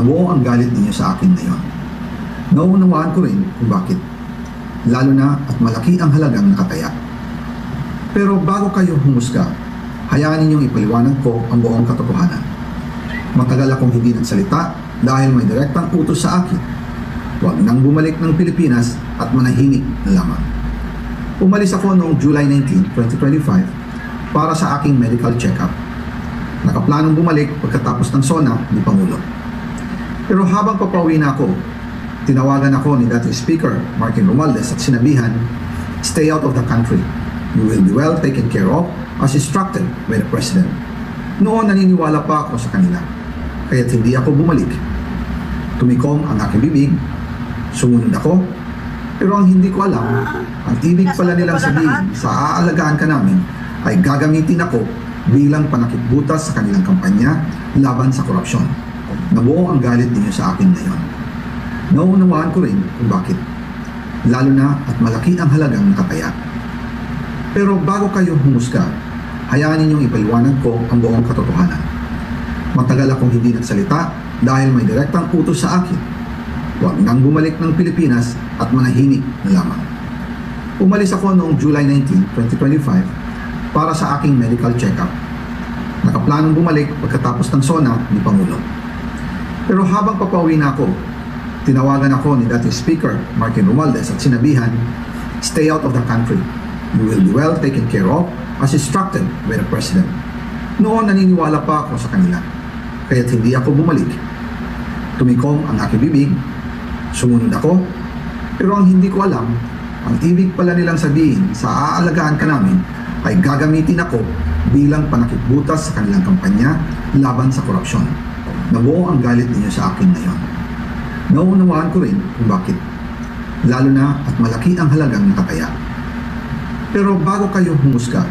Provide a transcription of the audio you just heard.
Nabuo ang galit ninyo sa akin ngayon. Nauunawaan ko rin kung bakit. Lalo na at malaki ang halagang nakataya. Pero bago kayo humusga, hayaan ninyong ipaliwanag ko ang buong katotohanan. Matagal akong hindi nagsalita dahil may direktang utos sa akin. Huwag nang bumalik ng Pilipinas at manahimik na lamang. Umalis ako noong July 19, 2025 para sa aking medical check-up. Nakaplanong bumalik pagkatapos ng SONA ni Pangulo. Pero habang papauwi na ako, tinawagan ako ni dating Speaker Martin Romualdez at sinabihan, "Stay out of the country. You will be well taken care of as instructed by the President." Noon naniniwala pa ako sa kanila, kaya't hindi ako bumalik. Tumikom ang aking bibig, sumunod ako, pero ang hindi ko alam, ang ibig pala nilang sabihin sa aalagaan ka namin ay gagamitin ako bilang panakipbutas sa kanilang kampanya laban sa korupsyon. Nabuo ang galit ninyo sa akin ngayon. Nauunawaan ko rin kung bakit. Lalo na at malaki ang halagang nakataya. Pero bago kayo humusga, hayaan ninyong ipaliwanag ko ang buong katotohanan. Matagal akong hindi nagsalita dahil may direktang utos sa akin. Huwag nang bumalik ng Pilipinas at manahimik na lamang. Umalis ako noong July 19, 2025 para sa aking medical check-up. Nakaplanong bumalik pagkatapos ng SONA ni Pangulo. Pero habang papauwi na ako, tinawagan ako ni dating Speaker Martin Romualdez at sinabihan, "Stay out of the country. You will be well taken care of as instructed by the President." Noon naniniwala pa ako sa kanila, kaya't hindi ako bumalik. Tumikom ang aking bibig, sumunod ako, pero ang hindi ko alam, ang ibig pala nilang sabihin sa aalagaan ka namin ay gagamitin ako bilang panakipbutas sa kanilang kampanya laban sa korupsyon. Nabuo ang galit ninyo sa akin ngayon. Nauunawaan ko rin kung bakit. Lalo na at malaki ang halagang nakataya. Pero bago kayo humusga,